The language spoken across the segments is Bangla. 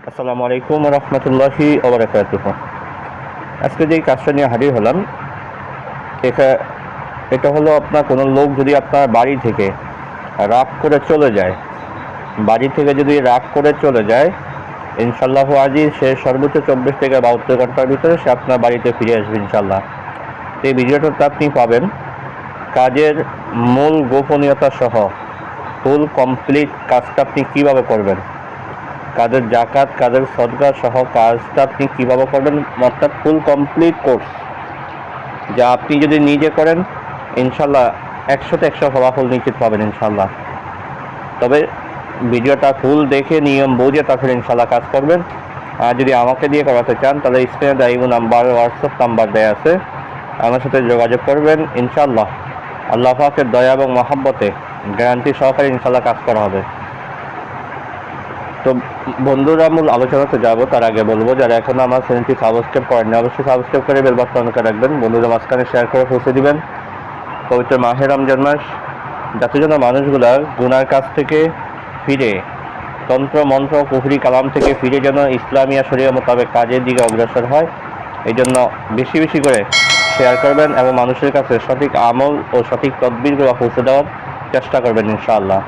আসসালামু আলাইকুম রহমতুল্লাহি ওবরাকাতুহু। আজকে যেই কাজটা নিয়ে হাজির হলাম, এটা হলো আপনার কোনো লোক যদি আপনার বাড়ি থেকে রাগ করে চলে যায়, ইনশাল্লাহ আজই সে সর্বোচ্চ 24 থেকে 72 ঘন্টার ভিতরে সে আপনার বাড়িতে ফিরে আসবে ইনশাল্লাহ। এই ভিডিওটাতে আপনি পাবেন কাজের মূল গোপনীয়তা সহ ফুল কমপ্লিট কাজটা আপনি কীভাবে করবেন, কাজের জাকাত, কাজের সদকা সহ কাজটা আপনি কীভাবে করবেন, অর্থাৎ ফুল কমপ্লিট কোর্স যা আপনি যদি নিজে করেন ইনশাল্লাহ 100তে 100 ফলাফল নিশ্চিত পাবেন ইনশাল্লাহ। তবে ভিডিওটা ফুল দেখে নিয়ম বুঝে তারপরে ইনশাল্লাহ কাজ করবেন। আর যদি আমাকে দিয়ে করাতে চান তাহলে স্ক্রিনে দেওয়া ইমো নাম্বার, হোয়াটসঅ্যাপ নাম্বার দেওয়া আছে, আমার সাথে যোগাযোগ করবেন ইনশাল্লাহ। আল্লাহ পাকের দয়া এবং মহব্বতে গ্যারান্টি সহকারে ইনশাল্লাহ কাজ করা হবে। তো বন্ধুরা, মূল আলোচনাতে যাব তার আগে বলবো, যারা এখনো আমার চ্যানেলটি সাবস্ক্রাইব করেননি অবশ্যই সাবস্ক্রাইব করে বেল বাটন অন করে রাখবেন। বন্ধুরা মাঝখানে শেয়ার করে পৌঁছে দিবেন। পবিত্র মাহে রমজান মাস যাতে যেন মানুষগুলা গুনার কাছ থেকে ফিরে, তন্ত্র মন্ত্র কুফরি কালাম থেকে ফিরে যেন ইসলামিয়া শরিয়া মোতাবেক কাজের দিকে অগ্রসর হয়, এই জন্য বেশি বেশি করে শেয়ার করবেন এবং মানুষের কাছে সঠিক আমল ও সঠিক তদবিরগুলো পৌঁছে দেওয়ার চেষ্টা করবেন ইনশাআল্লাহ।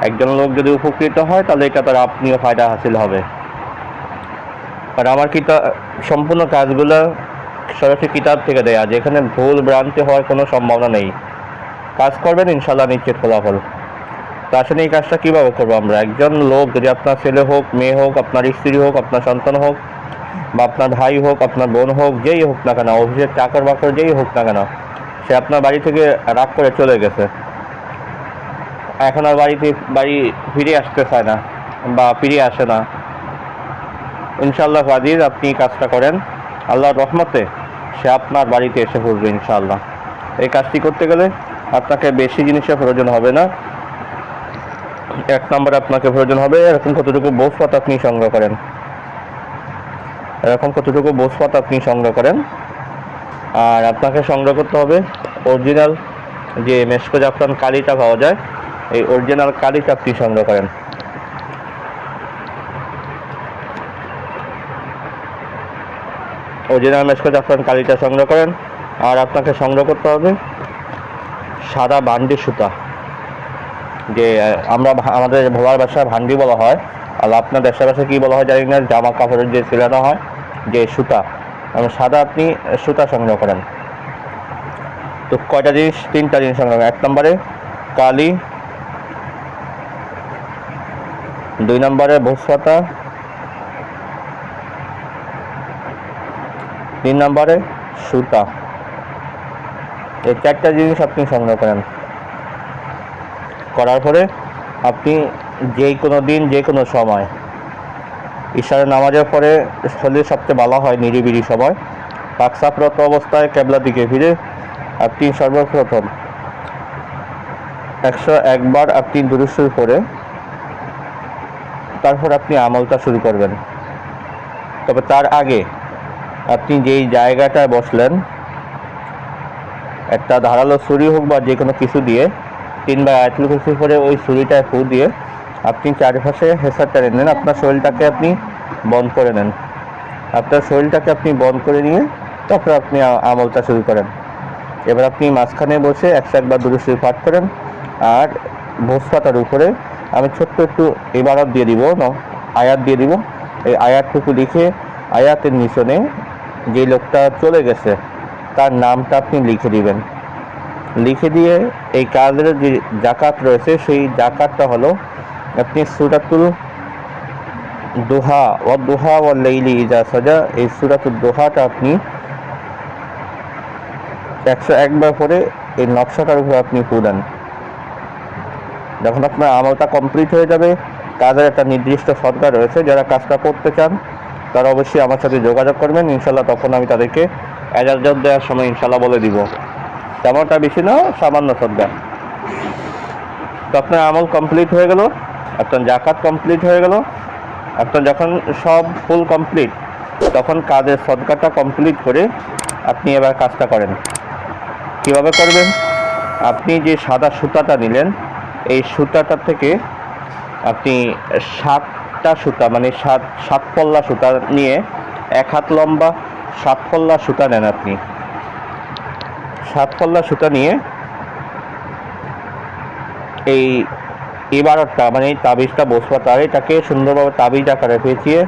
একজন লোক যদি উপকৃত হয় তাহলে এটা তার আপনিও ফায়দা হাসিল হবে। আর আমার সম্পূর্ণ কাজগুলো সরাসরি কিতাব থেকে দেয়া, যেখানে ভুল ভ্রান্তি হওয়ার কোনো সম্ভাবনা নেই। কাজ করবেন ইনশাল্লাহ নিশ্চিত ফলাফল। তো আসলে এই কাজটা কীভাবে করবো আমরা? একজন লোক, যদি আপনার ছেলে হোক, মেয়ে হোক, আপনার স্ত্রী হোক, আপনার সন্তান হোক, বা আপনার ভাই হোক, আপনার বোন হোক, যেই হোক না কেন, অফিসের চাকর বাকর যেই হোক না কেন, সে আপনার বাড়ি থেকে রাগ করে চলে গেছে, এখন আর বাড়ি ফিরে আসতে চায় না বা ফিরে আসে না, ইনশাআল্লাহ আজিজ আপনি কাজটা করেন, আল্লাহর রহমতে সে আপনার বাড়িতে এসে পড়বে ইনশাআল্লাহ। এই কাজটি করতে গেলে আপনাকে বেশি জিনিসের প্রয়োজন হবে না। এক নম্বরে আপনাকে প্রয়োজন হবে এরকম কতটুকু বসপাত আপনি সংগ্রহ করেন, আর আপনাকে সংগ্রহ করতে হবে অরিজিনাল যে মেশকো জাফরান কালিটা পাওয়া যায়, এই অরিজিনাল কালিটা আপনি সংগ্রহ করেন। অরিজিনাল মেশকো জাফরান কালিটা সংগ্রহ করেন। আর আপনাকে সংগ্রহ করতে হবে সাদা ভান্ডি সুতা, যে আমাদের ভোলার ভাষায় ভান্ডি বলা হয়, আর আপনার দেশের ভাষায় কী বলা হয় জানি না, জামা কাপড়ের যে ছিলানো হয় যে সুতা, সাদা আপনি সুতা সংগ্রহ করেন। তো কয়টা জিনিস? 3টা জিনিস সংগ্রহ করেন। 1 নম্বরে কালি, 2 নম্বরে ভোজপাতা, 3 নম্বরে সুতা। এই 4টা জিনিস আপনি সংগ্রহ করেন। করার পরে আপনি যে কোনো দিন, যে কোনো সময় ইশারের নামাজের পরে হলে সবচেয়ে ভালো হয়, নিরিবিলি সময় পাকসাফরত অবস্থায় কেবলার দিকে ফিরে আপনি সর্বপ্রথম 101 বার আপনি দুরূদ শরীফ পড়ে তারপর আপনি আমলটা শুরু করবেন। তবে তার আগে আপনি যেই জায়গাটায় বসলেন, একটা ধারালো ছুরি হোক বা যে কোনো কিছু দিয়ে 3 বার আয়াতুল কুরসি পড়ে ওই ছুরিটায় ফু দিয়ে আপনি চারপাশে হেসার টেনে নেন। আপনার শরীরটাকে আপনি বন্ধ করে নেন। নিয়ে তারপর আপনি আমলটা শুরু করেন। এবার আপনি মাঝখানে বসে 101 বার দুরূদ শরীফ পাঠ করেন। আর ভোজপাতার উপরে আমি ছোট্ট একটু ইবারত দিয়ে দিব, আয়াত দিয়ে দিব। এই আয়াতটুকু লিখে আয়াতের নিচনে যে লোকটা চলে গেছে তার নামটা আপনি লিখে দিবেন। লিখে দিয়ে এই কাজের যে জাকাত রয়েছে সেই জাকাতটা হলো আপনি সূরাতুল দুহা ওয়াল লাইলি ইযা সাজা, এই সূরাতুল দুহাটা আপনি 101 বার পরে এই নকশাটার উপর আপনি ফু দেন। যখন আপনার আমলটা কমপ্লিট হয়ে যাবে, কাজের একটা নির্দিষ্ট সদকা রয়েছে, যারা কাজটা করতে চান তারা অবশ্যই আমার সাথে যোগাযোগ করবেন ইনশাল্লাহ। তখন আমি তাদেরকে এজাজত দেওয়ার সময় ইনশাল্লাহ বলে দিব। তেমনটা বেশি না, সামান্য সদকা। তো আপনার আমল কমপ্লিট হয়ে গেল, আপনার জাকাত কমপ্লিট হয়ে গেল। আপনার যখন সব ফুল কমপ্লিট, তখন কাজের সদকাটা কমপ্লিট করে আপনি এবার কাজটা করেন। কিভাবে করবেন? আপনি যে সাদা সুতাটা নিলেন, এই সুতাটা থেকে আপনি 7টা সুতা মানে সাত পল্লা সুতা নিয়ে 1 হাত লম্বা 7 পল্লা সুতা নেন আপনি। 7 পল্লা সুতা নিয়ে এই 12টা মানে এই তাবিজটা বসবা তার এটাকে সুন্দরভাবে তাবিজ আকারে পেঁচিয়ে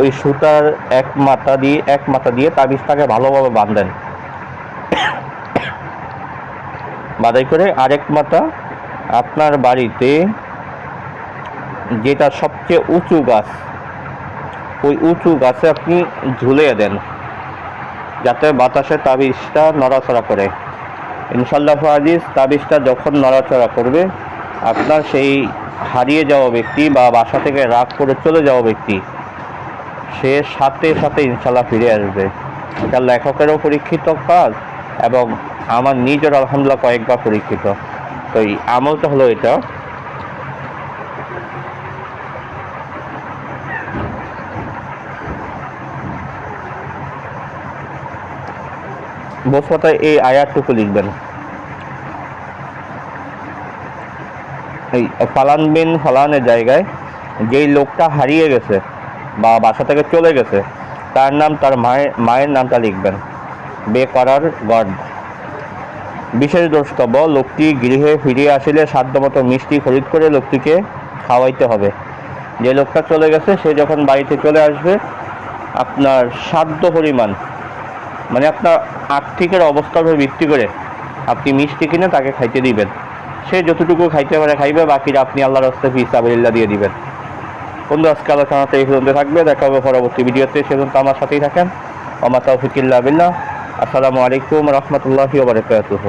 ওই সুতার এক মাথা দিয়ে তাবিজটাকে ভালোভাবে বাঁধেন। বাঁধাই করে আরেক মাথা আপনার বাড়িতে যেটা সবচেয়ে উঁচু গাছ ওই উঁচু গাছে আপনি ঝুলিয়ে দেন, যাতে বাতাসে তাবিজটা নড়াচড়া করে। ইনশাল্লাহ আজিজ, তাবিজটা যখন নড়াচড়া করবে আপনার সেই হারিয়ে যাওয়া ব্যক্তি বা বাসা থেকে রাগ করে চলে যাওয়া ব্যক্তি সে সাথে সাথে ইনশাল্লাহ ফিরে আসবে। এটা লেখকেরও পরীক্ষিত কাজ এবং আমার নিজের আলহামদুলিল্লাহ কয়েকবার পরীক্ষিত। তো এই আমলটা হলো এটা। বসমাতায় এই আয়াতটুকু লিখবেন, এই ফালান বিন ফালানের জায়গায় যেই লোকটা হারিয়ে গেছে বা বাসা থেকে চলে গেছে তার নাম, তার মায়ের নামটা লিখবেন। বেকরার গড। বিশেষ দ্রষ্টব্য, লোকটি গৃহে ফিরে আসিলে সাধ্যমতো মিষ্টি খরিদ করে লোকটিকে খাওয়াইতে হবে। যে লোকটা চলে গেছে সে যখন বাড়িতে চলে আসবে আপনার সাধ্য পরিমাণ মানে আপনার আর্থিকের অবস্থার উপর ভিত্তি করে আপনি মিষ্টি কিনে তাকে খাইতে দিবেন। সে যতটুকু খাইতে পারে খাইবে, বাকিটা আপনি আল্লাহর রাস্তায় ফি সাবিলিল্লাহ দিয়ে দিবেন। বন্ধু, আজকে আলোচনাতে এই পর্যন্ত থাকবে। দেখা হবে পরবর্তী ভিডিওতে, সেজন্য আমার সাথেই থাকেন। ওয়া মা তাওফিক ইল্লা বিল্লাহ। আসসালামু আলাইকুম ওয়া রাহমাতুল্লাহি ওয়া বারাকাতুহু।